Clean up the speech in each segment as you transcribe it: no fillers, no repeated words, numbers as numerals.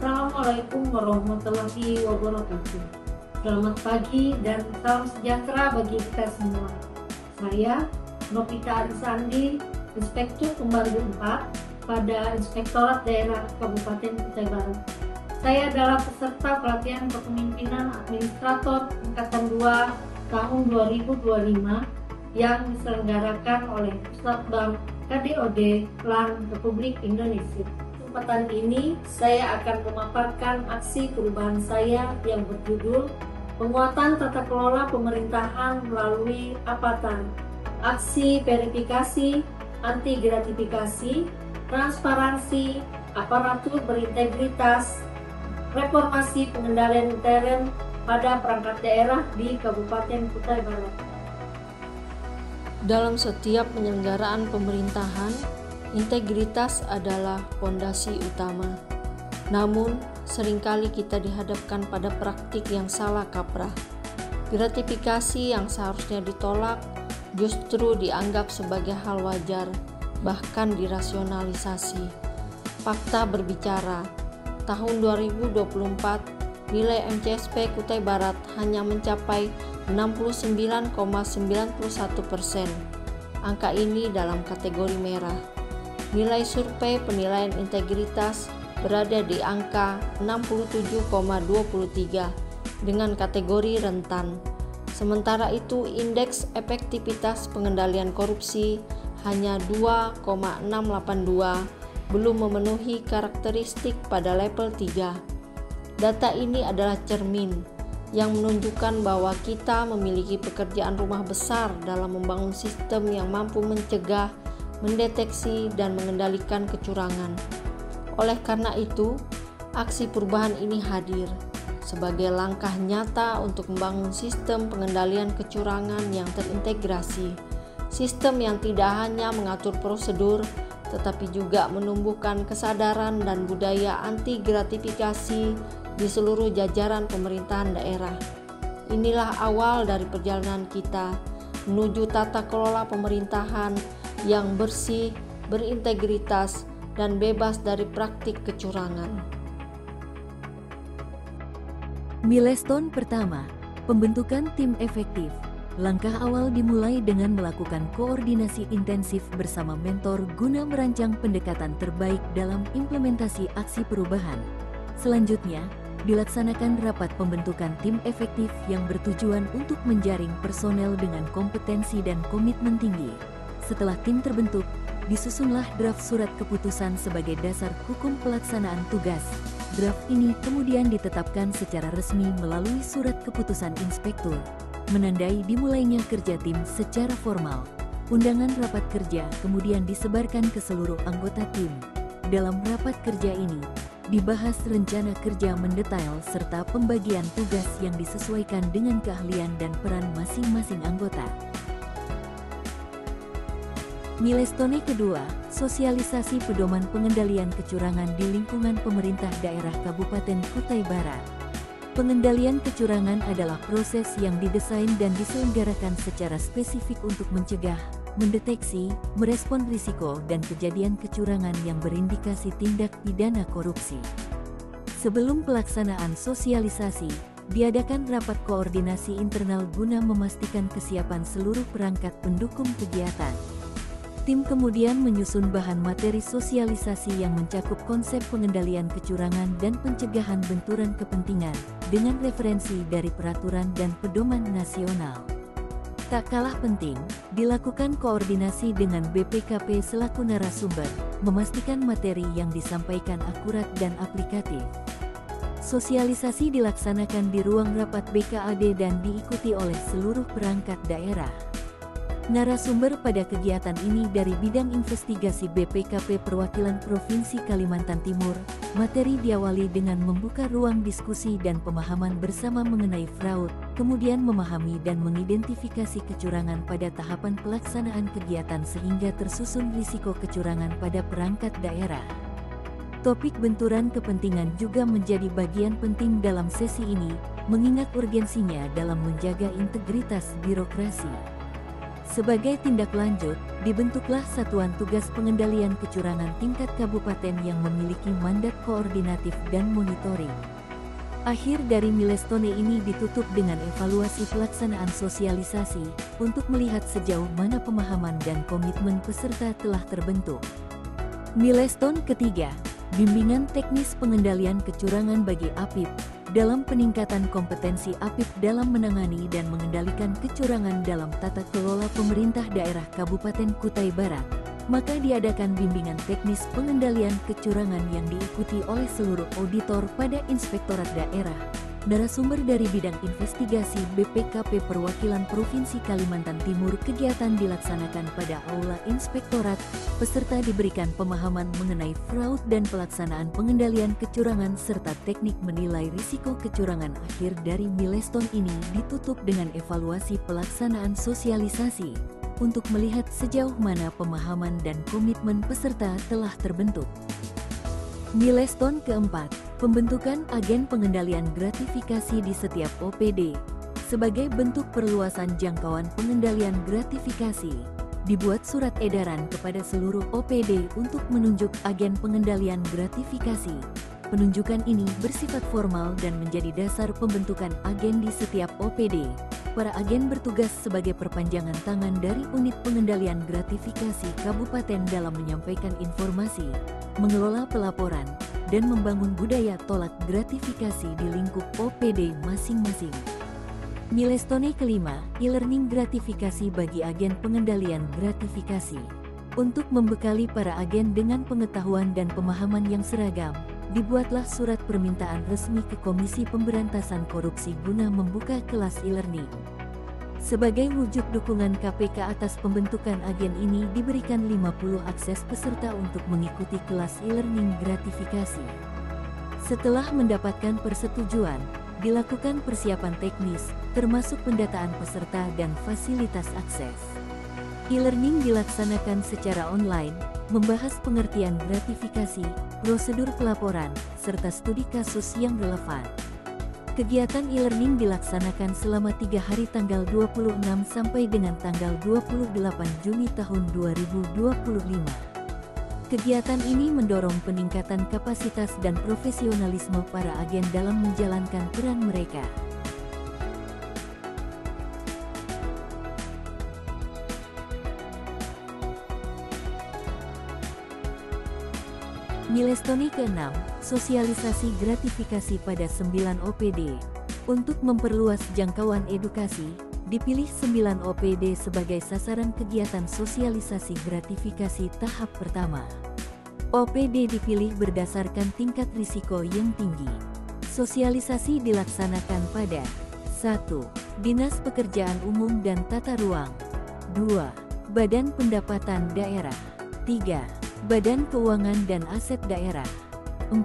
Assalamualaikum warahmatullahi wabarakatuh. Selamat pagi dan salam sejahtera bagi kita semua. Saya Novita Arisandi, Inspektur Pembantu 4 pada Inspektorat Daerah Kabupaten Kutai Barat. Saya adalah peserta pelatihan kepemimpinan administrator Angkatan 2 tahun 2025 yang diselenggarakan oleh Pusat Bank KDOD LAN Republik Indonesia. Kesempatan ini saya akan memaparkan aksi perubahan saya yang berjudul Penguatan Tata Kelola Pemerintahan melalui APATAN, Aksi Verifikasi, Anti Gratifikasi, Transparansi, Aparatur Berintegritas, Reformasi Pengendalian Intern pada perangkat daerah di Kabupaten Kutai Barat. Dalam setiap penyelenggaraan pemerintahan, integritas adalah fondasi utama. Namun, seringkali kita dihadapkan pada praktik yang salah kaprah. Gratifikasi yang seharusnya ditolak justru dianggap sebagai hal wajar, bahkan dirasionalisasi. Fakta berbicara, tahun 2024 nilai MCSP Kutai Barat hanya mencapai 69,91%. Angka ini dalam kategori merah. Nilai survei penilaian integritas berada di angka 67,23 dengan kategori rentan. Sementara itu, indeks efektivitas pengendalian korupsi hanya 2,682, belum memenuhi karakteristik pada level 3. Data ini adalah cermin yang menunjukkan bahwa kita memiliki pekerjaan rumah besar dalam membangun sistem yang mampu mencegah, mendeteksi, dan mengendalikan kecurangan. Oleh karena itu, aksi perubahan ini hadir sebagai langkah nyata untuk membangun sistem pengendalian kecurangan yang terintegrasi, sistem yang tidak hanya mengatur prosedur, tetapi juga menumbuhkan kesadaran dan budaya anti gratifikasi di seluruh jajaran pemerintahan daerah. Inilah awal dari perjalanan kita menuju tata kelola pemerintahan yang bersih, berintegritas, dan bebas dari praktik kecurangan. Milestone pertama, pembentukan tim efektif. Langkah awal dimulai dengan melakukan koordinasi intensif bersama mentor guna merancang pendekatan terbaik dalam implementasi aksi perubahan. Selanjutnya, dilaksanakan rapat pembentukan tim efektif yang bertujuan untuk menjaring personel dengan kompetensi dan komitmen tinggi. Setelah tim terbentuk, disusunlah draft surat keputusan sebagai dasar hukum pelaksanaan tugas. Draft ini kemudian ditetapkan secara resmi melalui surat keputusan inspektur, menandai dimulainya kerja tim secara formal. Undangan rapat kerja kemudian disebarkan ke seluruh anggota tim. Dalam rapat kerja ini, dibahas rencana kerja mendetail serta pembagian tugas yang disesuaikan dengan keahlian dan peran masing-masing anggota. Milestone kedua, sosialisasi pedoman pengendalian kecurangan di lingkungan pemerintah daerah Kabupaten Kutai Barat. Pengendalian kecurangan adalah proses yang didesain dan diselenggarakan secara spesifik untuk mencegah, mendeteksi, merespon risiko dan kejadian kecurangan yang berindikasi tindak pidana korupsi. Sebelum pelaksanaan sosialisasi, diadakan rapat koordinasi internal guna memastikan kesiapan seluruh perangkat pendukung kegiatan. Tim kemudian menyusun bahan materi sosialisasi yang mencakup konsep pengendalian kecurangan dan pencegahan benturan kepentingan dengan referensi dari peraturan dan pedoman nasional. Tak kalah penting, dilakukan koordinasi dengan BPKP selaku narasumber, memastikan materi yang disampaikan akurat dan aplikatif. Sosialisasi dilaksanakan di ruang rapat BKAD dan diikuti oleh seluruh perangkat daerah. Narasumber pada kegiatan ini dari bidang investigasi BPKP Perwakilan Provinsi Kalimantan Timur. Materi diawali dengan membuka ruang diskusi dan pemahaman bersama mengenai fraud, kemudian memahami dan mengidentifikasi kecurangan pada tahapan pelaksanaan kegiatan sehingga tersusun risiko kecurangan pada perangkat daerah. Topik benturan kepentingan juga menjadi bagian penting dalam sesi ini, mengingat urgensinya dalam menjaga integritas birokrasi. Sebagai tindak lanjut, dibentuklah Satuan Tugas Pengendalian Kecurangan tingkat kabupaten yang memiliki mandat koordinatif dan monitoring. Akhir dari milestone ini ditutup dengan evaluasi pelaksanaan sosialisasi untuk melihat sejauh mana pemahaman dan komitmen peserta telah terbentuk. Milestone ketiga, bimbingan teknis pengendalian kecurangan bagi APIP dalam peningkatan kompetensi APIP dalam menangani dan mengendalikan kecurangan dalam tata kelola pemerintah daerah Kabupaten Kutai Barat. Maka diadakan bimbingan teknis pengendalian kecurangan yang diikuti oleh seluruh auditor pada Inspektorat Daerah. Narasumber dari bidang investigasi BPKP Perwakilan Provinsi Kalimantan Timur. Kegiatan dilaksanakan pada Aula Inspektorat. Peserta diberikan pemahaman mengenai fraud dan pelaksanaan pengendalian kecurangan serta teknik menilai risiko kecurangan. Akhir dari milestone ini ditutup dengan evaluasi pelaksanaan sosialisasi untuk melihat sejauh mana pemahaman dan komitmen peserta telah terbentuk. Milestone keempat, pembentukan agen pengendalian gratifikasi di setiap OPD. Sebagai bentuk perluasan jangkauan pengendalian gratifikasi, dibuat surat edaran kepada seluruh OPD untuk menunjuk agen pengendalian gratifikasi. Penunjukan ini bersifat formal dan menjadi dasar pembentukan agen di setiap OPD. Para agen bertugas sebagai perpanjangan tangan dari unit pengendalian gratifikasi kabupaten dalam menyampaikan informasi, mengelola pelaporan, dan membangun budaya tolak gratifikasi di lingkup OPD masing-masing. Milestone kelima, e-learning gratifikasi bagi agen pengendalian gratifikasi. Untuk membekali para agen dengan pengetahuan dan pemahaman yang seragam, dibuatlah surat permintaan resmi ke Komisi Pemberantasan Korupsi guna membuka kelas e-learning. Sebagai wujud dukungan KPK atas pembentukan agen ini, diberikan 50 akses peserta untuk mengikuti kelas e-learning gratifikasi. Setelah mendapatkan persetujuan, dilakukan persiapan teknis, termasuk pendataan peserta dan fasilitas akses. E-learning dilaksanakan secara online, membahas pengertian gratifikasi, prosedur pelaporan, serta studi kasus yang relevan. Kegiatan e-learning dilaksanakan selama 3 hari tanggal 26 sampai dengan tanggal 28 Juni tahun 2025. Kegiatan ini mendorong peningkatan kapasitas dan profesionalisme para agen dalam menjalankan peran mereka. Milestone ke-6, sosialisasi gratifikasi pada 9 OPD. Untuk memperluas jangkauan edukasi, dipilih 9 OPD sebagai sasaran kegiatan sosialisasi gratifikasi tahap pertama. OPD dipilih berdasarkan tingkat risiko yang tinggi. Sosialisasi dilaksanakan pada 1. Dinas Pekerjaan Umum dan Tata Ruang. 2. Badan Pendapatan Daerah. 3. Badan Keuangan dan Aset Daerah. 4.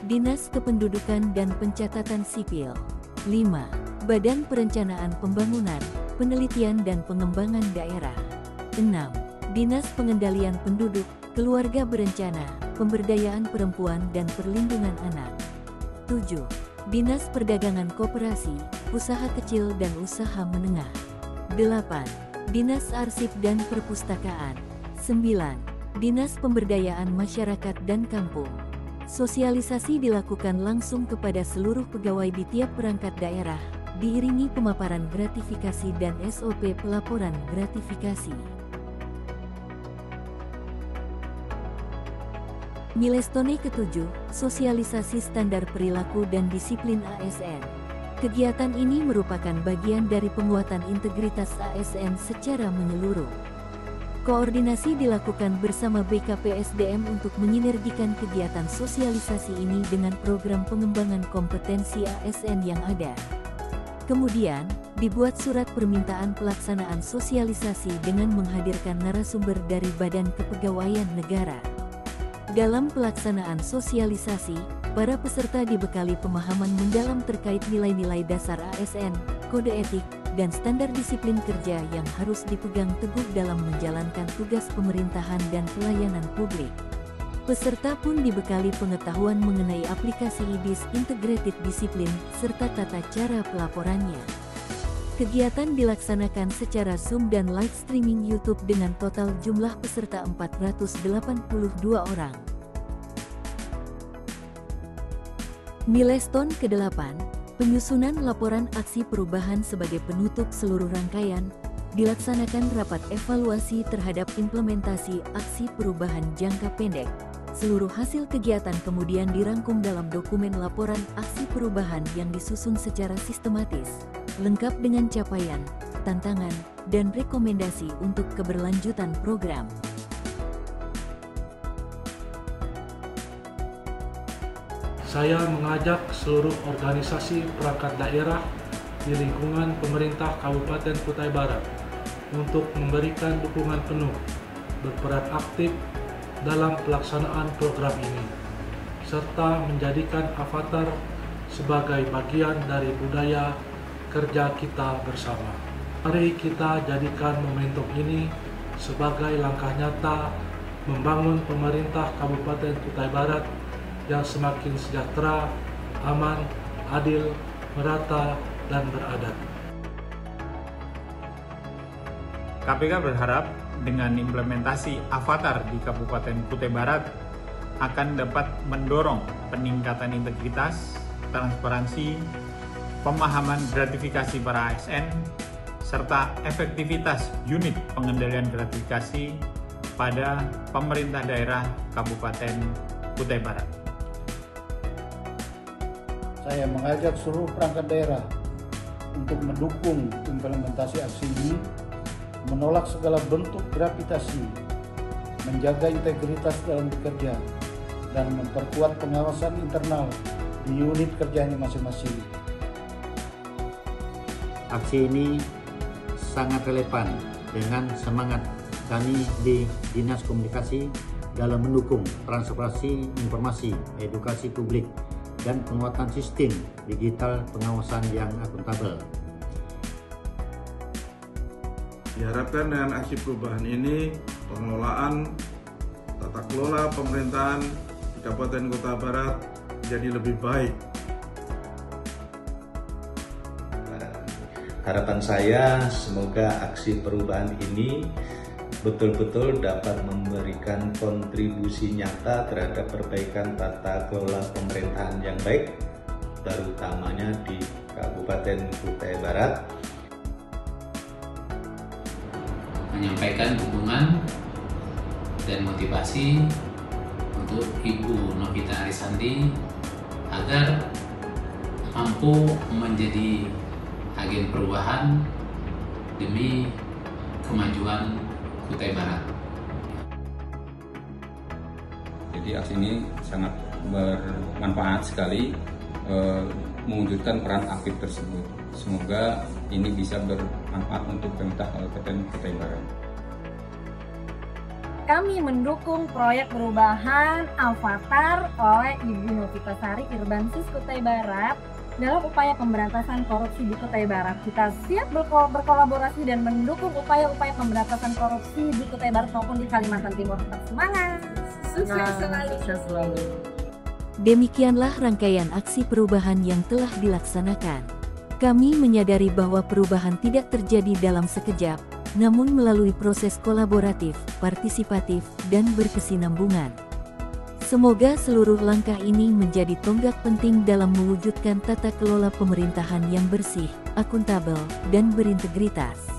Dinas Kependudukan dan Pencatatan Sipil. 5. Badan Perencanaan Pembangunan, Penelitian dan Pengembangan Daerah. 6. Dinas Pengendalian Penduduk, Keluarga Berencana, Pemberdayaan Perempuan dan Perlindungan Anak. 7. Dinas Perdagangan Koperasi, Usaha Kecil dan Usaha Menengah. 8. Dinas Arsip dan Perpustakaan. 9. Dinas Pemberdayaan Masyarakat dan Kampung. Sosialisasi dilakukan langsung kepada seluruh pegawai di tiap perangkat daerah, diiringi pemaparan gratifikasi dan SOP pelaporan gratifikasi. Milestone ke-7, sosialisasi standar perilaku dan disiplin ASN. Kegiatan ini merupakan bagian dari penguatan integritas ASN secara menyeluruh. Koordinasi dilakukan bersama BKPSDM untuk menyinergikan kegiatan sosialisasi ini dengan program pengembangan kompetensi ASN yang ada. Kemudian, dibuat surat permintaan pelaksanaan sosialisasi dengan menghadirkan narasumber dari Badan Kepegawaian Negara. Dalam pelaksanaan sosialisasi, para peserta dibekali pemahaman mendalam terkait nilai-nilai dasar ASN, kode etik, dan standar disiplin kerja yang harus dipegang teguh dalam menjalankan tugas pemerintahan dan pelayanan publik. Peserta pun dibekali pengetahuan mengenai aplikasi IDIS Integrated Discipline serta tata cara pelaporannya. Kegiatan dilaksanakan secara Zoom dan live streaming YouTube dengan total jumlah peserta 482 orang. Milestone ke-8, penyusunan laporan aksi perubahan sebagai penutup seluruh rangkaian, dilaksanakan rapat evaluasi terhadap implementasi aksi perubahan jangka pendek. Seluruh hasil kegiatan kemudian dirangkum dalam dokumen laporan aksi perubahan yang disusun secara sistematis, lengkap dengan capaian, tantangan, dan rekomendasi untuk keberlanjutan program. Saya mengajak seluruh organisasi perangkat daerah di lingkungan pemerintah Kabupaten Kutai Barat untuk memberikan dukungan penuh, berperan aktif dalam pelaksanaan program ini, serta menjadikan Avatar sebagai bagian dari budaya kerja kita bersama. Mari kita jadikan momentum ini sebagai langkah nyata membangun pemerintah Kabupaten Kutai Barat yang semakin sejahtera, aman, adil, merata, dan beradab. KPK berharap dengan implementasi Avatar di Kabupaten Kutai Barat akan dapat mendorong peningkatan integritas, transparansi, pemahaman gratifikasi para ASN, serta efektivitas unit pengendalian gratifikasi pada pemerintah daerah Kabupaten Kutai Barat. Saya mengajak seluruh perangkat daerah untuk mendukung implementasi aksi ini, menolak segala bentuk gravitasi, menjaga integritas dalam bekerja, dan memperkuat pengawasan internal di unit kerjanya masing-masing. Aksi ini sangat relevan dengan semangat kami di Dinas Komunikasi dalam mendukung transparansi informasi, edukasi publik, dan penguatan sistem digital pengawasan yang akuntabel. Diharapkan dengan aksi perubahan ini, pengelolaan tata kelola pemerintahan di Kabupaten Kutai Barat jadi lebih baik. Harapan saya semoga aksi perubahan ini betul-betul dapat memberikan kontribusi nyata terhadap perbaikan tata kelola pemerintahan yang baik, terutamanya di Kabupaten Kutai Barat. Menyampaikan dukungan dan motivasi untuk Ibu Novita Arisandi agar mampu menjadi agen perubahan demi kemajuan Kutai Barat. Jadi aksi ini sangat bermanfaat sekali, mewujudkan peran aktif tersebut. Semoga ini bisa bermanfaat untuk pemerintah Kabupaten Kutai Barat. Kami mendukung proyek perubahan Avatar oleh Ibu Novita Sari Irbansis Kutai Barat dalam upaya pemberantasan korupsi di Kutai Barat. Kita siap berkolaborasi dan mendukung upaya-upaya pemberantasan korupsi di Kutai Barat maupun di Kalimantan Timur. Semangat! Sukses selalu! Demikianlah rangkaian aksi perubahan yang telah dilaksanakan. Kami menyadari bahwa perubahan tidak terjadi dalam sekejap, namun melalui proses kolaboratif, partisipatif, dan berkesinambungan. Semoga seluruh langkah ini menjadi tonggak penting dalam mewujudkan tata kelola pemerintahan yang bersih, akuntabel, dan berintegritas.